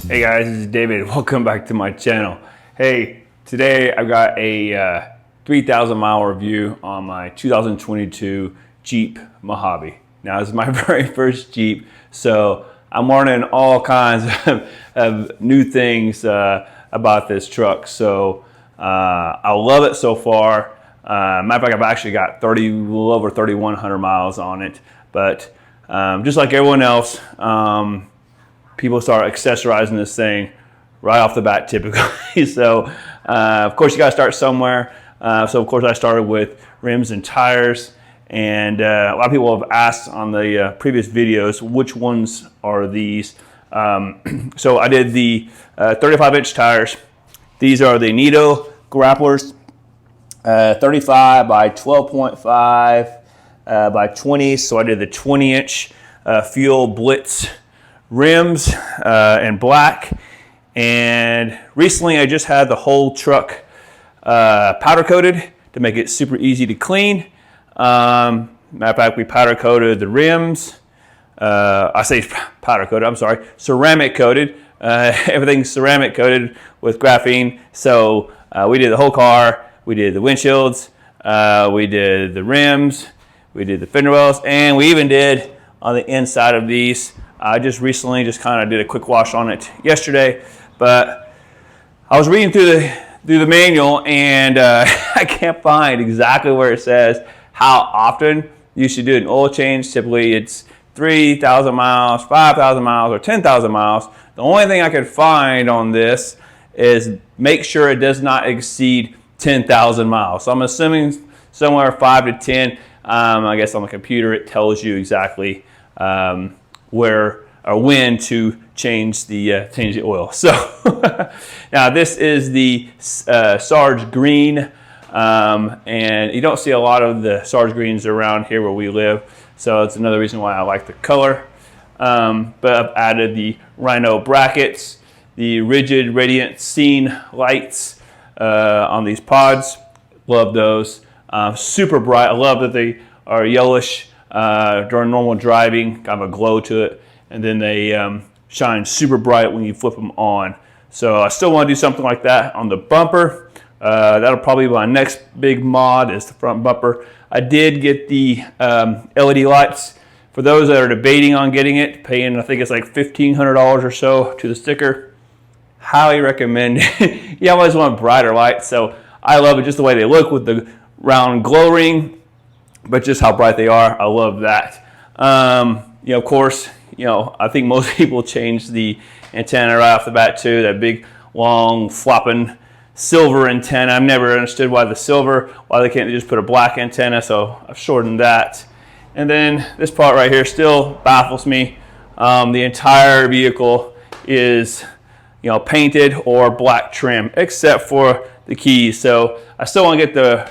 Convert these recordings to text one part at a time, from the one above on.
Hey guys, this is David. Welcome back to my channel. Hey, today I've got a 3,000 mile review on my 2022 Jeep Mojave. Now this is my very first Jeep, so I'm learning all kinds of new things about this truck. So I love it so far. Matter of fact, I've actually got a little over 3,100 miles on it. But just like everyone else, people start accessorizing this thing right off the bat typically. So of course you got to start somewhere. So of course I started with rims and tires, and a lot of people have asked on the previous videos which ones are these. So I did the 35-inch tires. These are the Nitto Grapplers, 35 by 12.5 by 20. So I did the 20-inch Fuel Blitz rims in black, and recently I just had the whole truck powder coated to make it super easy to clean. Matter of fact, we powder coated the rims. I say powder coated, I'm sorry, ceramic coated. Everything's ceramic coated with graphene. So we did the whole car. We did the windshields, we did the rims, we did the fender wells, and we even did on the inside of these. I just recently kind of did a quick wash on it yesterday, but I was reading through the manual, and I can't find exactly where it says how often you should do an oil change. Typically it's 3,000 miles, 5,000 miles, or 10,000 miles. The only thing I could find on this is make sure it does not exceed 10,000 miles. So I'm assuming somewhere 5 to 10. I guess on the computer it tells you exactly where or when to change the oil. So now this is the Sarge Green, and you don't see a lot of the Sarge Greens around here where we live. So it's another reason why I like the color. But I've added the Rhino brackets, the Rigid Radiance Scene lights on these pods. Love those. Super bright. I love that they are yellowish during normal driving, kind of a glow to it, and then they shine super bright when you flip them on. So I still want to do something like that on the bumper. That'll probably be my next big mod, is the front bumper. I did get the LED lights. For those that are debating on getting it, paying I think it's like $1,500 or so to the sticker, highly recommend it. You always want brighter lights, so I love it just the way they look with the round glow ring, but just how bright they are, I love that. Of course, I think most people change the antenna right off the bat too. That big, long, flopping silver antenna. I've never understood why they can't just put a black antenna, so I've shortened that. And then this part right here still baffles me. The entire vehicle is painted or black trim, except for the keys. So I still want to get the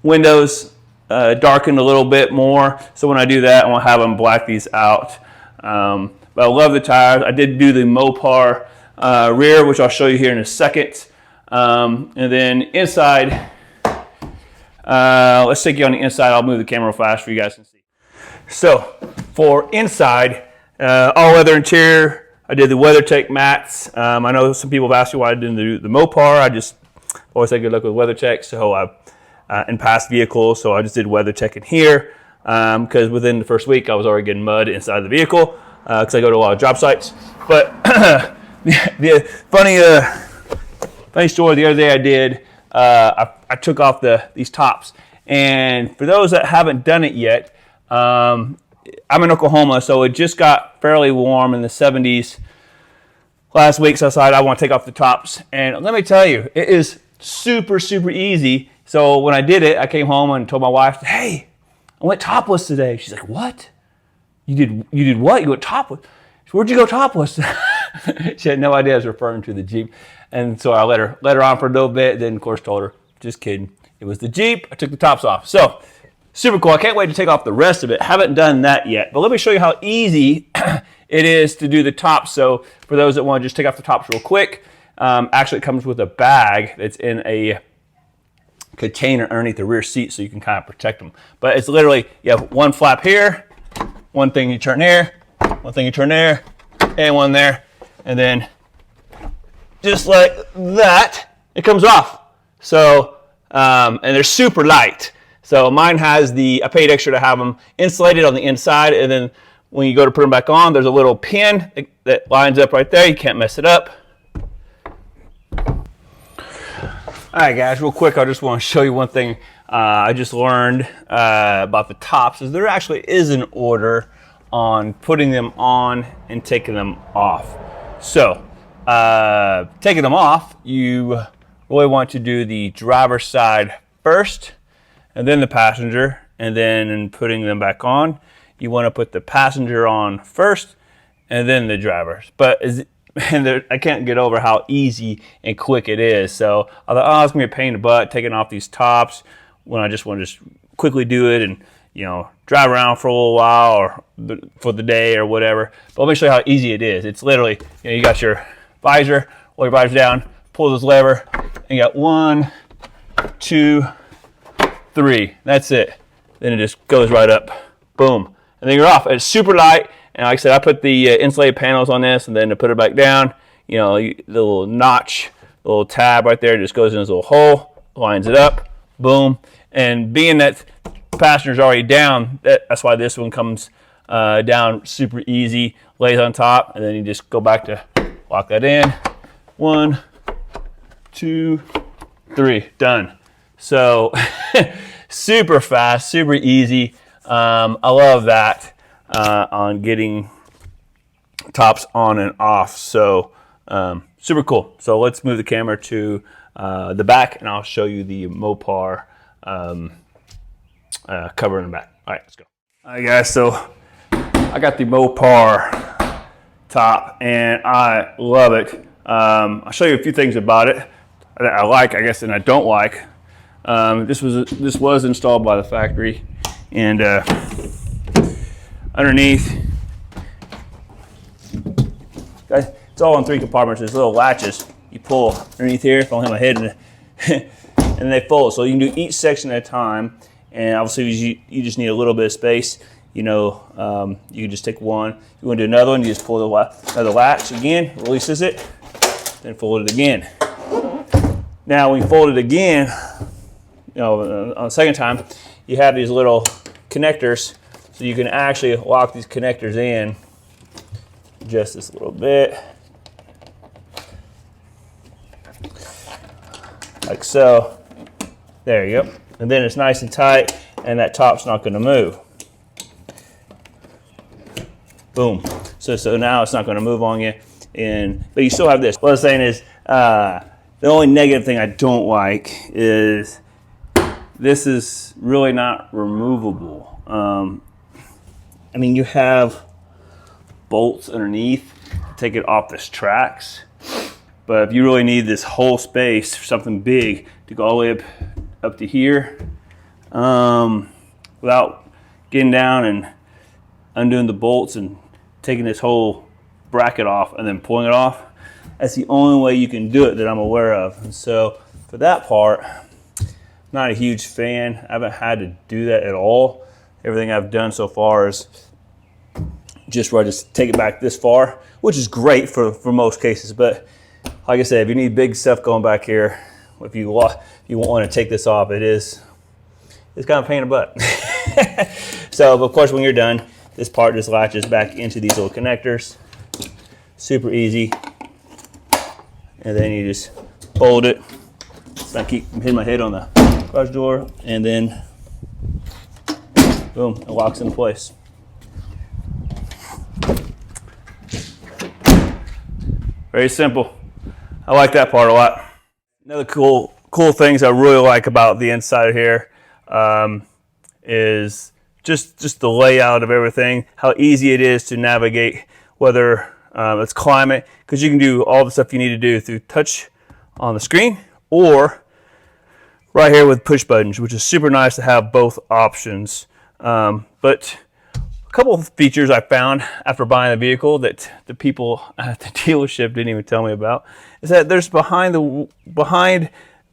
windows darkened a little bit more. So when I do that, I want to have them black these out. But I love the tires. I did do the Mopar rear, which I'll show you here in a second. And then inside, let's take you on the inside. I'll move the camera fast for you guys can see. So for inside, all leather interior. I did the WeatherTech mats. I know some people have asked me why I didn't do the Mopar. I just always had good luck with WeatherTech. So in past vehicles, so I just did WeatherTech in here because within the first week I was already getting mud inside the vehicle because I go to a lot of job sites. But the funny story, the other day I did, I took off these tops, and for those that haven't done it yet, I'm in Oklahoma, so it just got fairly warm in the 70s last week, so I decided I want to take off the tops. And let me tell you, it is super, super easy. So when I did it, I came home and told my wife, hey, I went topless today. She's like, what? You did what? You went topless? Where'd you go topless? She had no idea I was referring to the Jeep. And so I let her on for a little bit, then of course told her, just kidding. It was the Jeep. I took the tops off. So super cool. I can't wait to take off the rest of it. Haven't done that yet. But let me show you how easy it is to do the tops. So for those that want to just take off the tops real quick, actually it comes with a bag that's in a container underneath the rear seat so you can kind of protect them. But it's literally, you have one flap here, one thing you turn here, one thing you turn there, and one there. And then just like that, it comes off. So, and they're super light. So mine has I paid extra to have them insulated on the inside, and then when you go to put them back on, there's a little pin that lines up right there. You can't mess it up. All right, guys, real quick, I just want to show you one thing I just learned about the tops. Is there actually is an order on putting them on and taking them off. So, taking them off, you really want to do the driver's side first, and then the passenger, and then in putting them back on, you want to put the passenger on first, and then the driver's. But I can't get over how easy and quick it is. So I thought, oh, it's gonna be a pain in the butt taking off these tops when I just want to just quickly do it and, you know, drive around for a little while or for the day or whatever. But let me show you how easy it is. It's literally, you know, you got your visor, roll your visor down, pull this lever, and you got 1, 2, 3. That's it. Then it just goes right up. Boom. And then you're off. It's super light. And like I said, I put the insulated panels on this, and then to put it back down, you know, the little notch, the little tab right there just goes in this little hole, lines it up, boom. And being that passenger's already down, that's why this one comes down super easy, lays on top, and then you just go back to lock that in. 1, 2, 3, done. So super fast, super easy. I love that. On getting tops on and off. So super cool. So let's move the camera to the back, and I'll show you the Mopar cover in the back. All right, let's go. All right, guys, so I got the Mopar top, and I love it. I'll show you a few things about it that I like, I guess, and I don't like. This was installed by the factory, and underneath, guys, it's all in 3 compartments. There's little latches you pull underneath here. If I don't have my head in and they fold. So you can do each section at a time. And obviously, you just need a little bit of space. You know, you can just take one. You want to do another one, you just pull another latch again, releases it, then fold it again. Now, when you fold it again, you know, on the second time, you have these little connectors. So you can actually lock these connectors in just this little bit, like so. There you go. And then it's nice and tight, and that top's not going to move. Boom. So now it's not going to move on you, but you still have this. What I'm saying is, the only negative thing I don't like is this is really not removable. I mean, you have bolts underneath to take it off this tracks, but if you really need this whole space for something big to go all the way up to here, without getting down and undoing the bolts and taking this whole bracket off and then pulling it off, that's the only way you can do it that I'm aware of. And so for that part, I'm not a huge fan. I haven't had to do that at all. Everything I've done so far is just where I just take it back this far, which is great for most cases. But like I said, if you need big stuff going back here, if you won't want to take this off, it's kind of a pain in the butt. So, of course, when you're done, this part just latches back into these little connectors. Super easy. And then you just fold it. So I keep hitting my head on the garage door, and then boom, it locks in place. Very simple. I like that part a lot. Another cool things I really like about the inside here is just the layout of everything, how easy it is to navigate, whether it's climate, because you can do all the stuff you need to do through touch on the screen or right here with push buttons, which is super nice to have both options. But a couple of features I found after buying the vehicle that the people at the dealership didn't even tell me about is that there's behind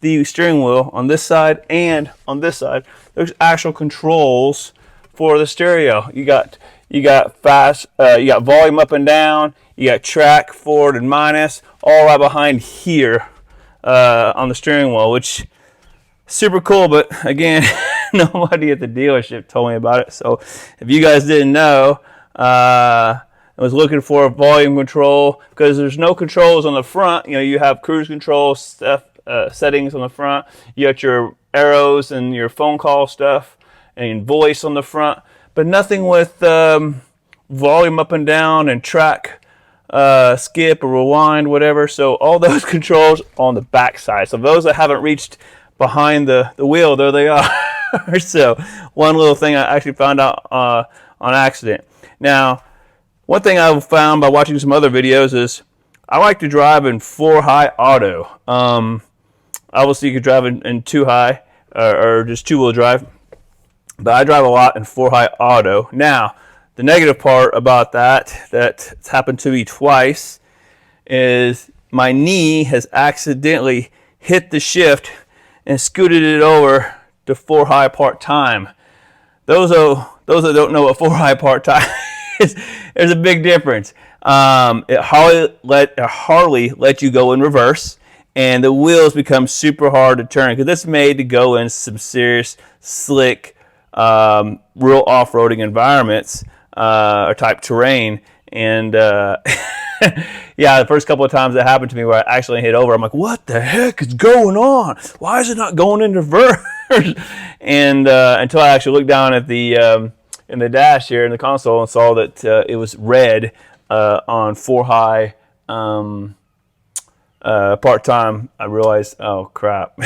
the steering wheel on this side and on this side, there's actual controls for the stereo. You got volume up and down. You got track, forward, and minus, all right behind here on the steering wheel, which super cool. But again, nobody at the dealership told me about it. So if you guys didn't know, I was looking for a volume control because there's no controls on the front. You know, you have cruise control stuff, settings on the front. You got your arrows and your phone call stuff and voice on the front, but nothing with volume up and down and track, skip or rewind, whatever. So all those controls on the back side. So those that haven't reached behind the wheel, there they are. So one little thing I actually found out on accident. Now, one thing I've found by watching some other videos is I like to drive in 4-high auto. Obviously, you could drive in 2-high or just 2-wheel drive, but I drive a lot in 4-high auto. Now, the negative part about that's happened to me twice, is my knee has accidentally hit the shift and scooted it over to 4-high part-time. Those that don't know what 4-high part-time is, there's a big difference. It hardly let you go in reverse, and the wheels become super hard to turn because it's made to go in some serious, slick, real off-roading environments or type terrain. And yeah, the first couple of times that happened to me where I actually hit over, I'm like, what the heck is going on? Why is it not going in reverse? And until I actually looked down at the in the dash here in the console and saw that it was red on 4-high part-time, I realized, oh crap.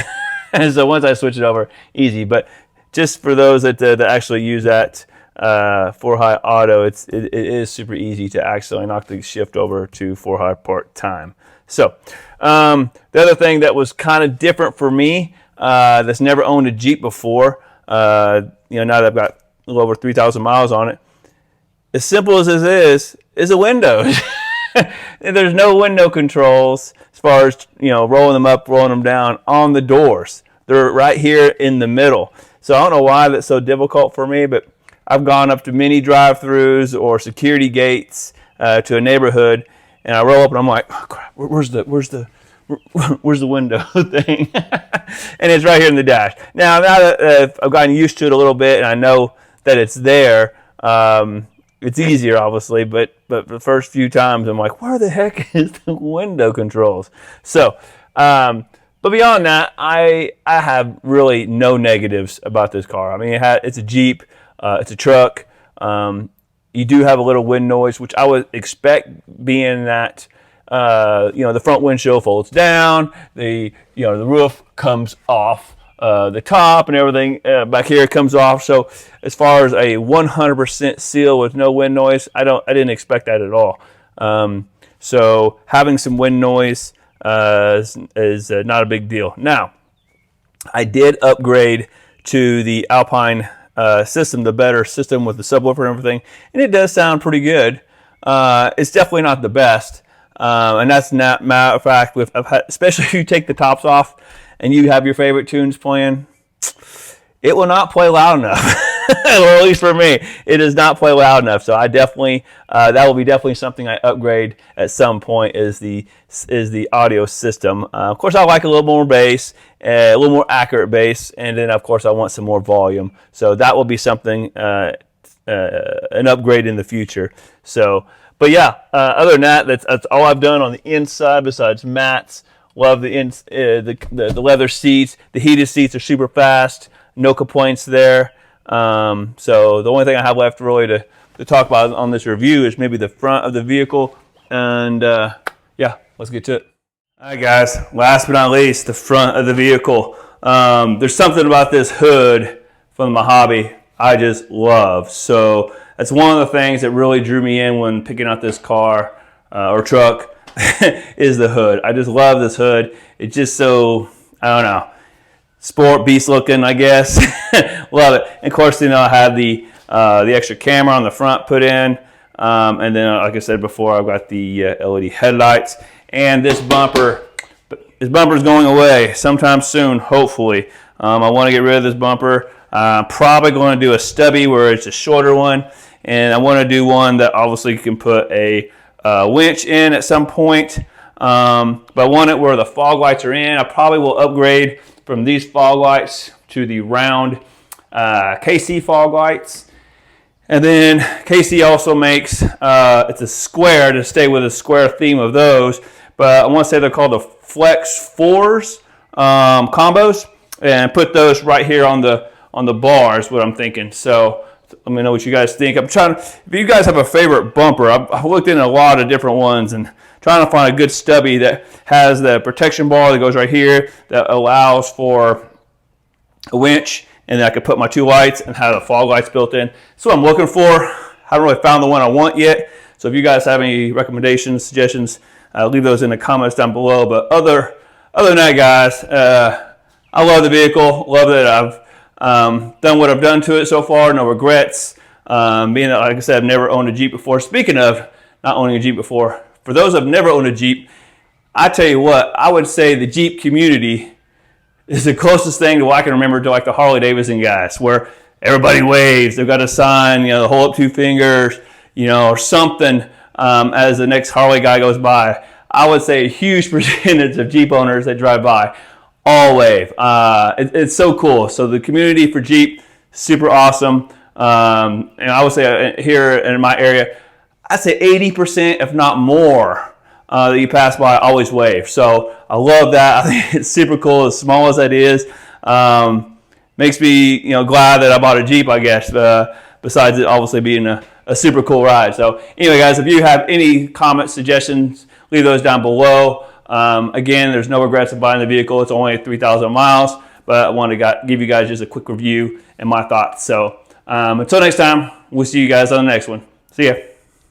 And so once I switched it over, easy. But just for those that actually use that 4-high auto, it is super easy to actually knock the shift over to 4-high part-time. So the other thing that was kind of different for me, that's never owned a Jeep before, now that I've got a little over 3,000 miles on it, as simple as this is the windows. There's no window controls as far as rolling them up, rolling them down on the doors. They're right here in the middle. So I don't know why that's so difficult for me, but I've gone up to many drive-throughs or security gates to a neighborhood, and I roll up and I'm like, oh crap, where's the window thing? And it's right here in the dash. Now that I've gotten used to it a little bit and I know that it's there, it's easier obviously, but the first few times I'm like, where the heck is the window controls? So, but beyond that, I have really no negatives about this car. I mean, it's a Jeep, it's a truck. You do have a little wind noise, which I would expect, being that the front windshield folds down, the roof comes off, the top and everything back here comes off. So as far as a 100% seal with no wind noise, I didn't expect that at all. So having some wind noise is not a big deal. Now, I did upgrade to the Alpine system, the better system with the subwoofer and everything, and it does sound pretty good. It's definitely not the best, and that's not matter of fact. Especially if you take the tops off and you have your favorite tunes playing, it will not play loud enough. Or at least for me, it does not play loud enough. So I definitely that will be definitely something I upgrade at some point, is the audio system. Of course, I like a little more bass, a little more accurate bass, and then of course I want some more volume. So that will be something, an upgrade in the future. So, but yeah, other than that, that's all I've done on the inside besides mats. Love the leather seats. The heated seats are super fast. No complaints there. So the only thing I have left really to talk about on this review is maybe the front of the vehicle. And yeah, let's get to it. All right, guys. Last but not least, the front of the vehicle. There's something about this hood from the Mojave I just love. So that's one of the things that really drew me in when picking out this car or truck is the hood. I just love this hood. It's just so, I don't know, sport beast looking, I guess. Love it. And of course, I have the extra camera on the front put in, and then like I said before, I've got the LED headlights, and this bumper. This bumper is going away sometime soon, hopefully. I want to get rid of this bumper. I'm probably going to do a stubby where it's a shorter one, and I want to do one that obviously you can put a winch in at some point. But I want it where the fog lights are in. I probably will upgrade from these fog lights to the round KC fog lights. And then KC also makes, it's a square, to stay with a square theme of those, but I want to say they're called the Flex 4s combos, and put those right here on the bars, what I'm thinking. So let me know what you guys think. If you guys have a favorite bumper, I've looked in a lot of different ones and trying to find a good stubby that has the protection bar that goes right here that allows for a winch, and then I could put my 2 lights and have the fog lights built in. That's what I'm looking for. Haven't really found the one I want yet. So if you guys have any recommendations, suggestions, leave those in the comments down below. But other than that, guys, I love the vehicle. Love that I've done what I've done to it so far. No regrets. Being that, like I said, I've never owned a Jeep before. Speaking of not owning a Jeep before, for those who have never owned a Jeep, I tell you what, I would say the Jeep community is the closest thing to what I can remember to like the Harley Davidson guys, where everybody waves. They've got a sign, you know, they hold up 2 fingers, you know, or something as the next Harley guy goes by. I would say a huge percentage of Jeep owners that drive by all wave. It's so cool. So the community for Jeep, super awesome. And I would say here in my area, I'd say 80%, if not more, that you pass by always wave. So I love that. I think it's super cool, as small as that is. Makes me, you know, glad that I bought a Jeep, I guess, besides it obviously being a super cool ride. So anyway, guys, if you have any comments, suggestions, leave those down below. Again, there's no regrets of buying the vehicle. It's only 3,000 miles, but I wanted to give you guys just a quick review and my thoughts. So until next time, we'll see you guys on the next one. See ya.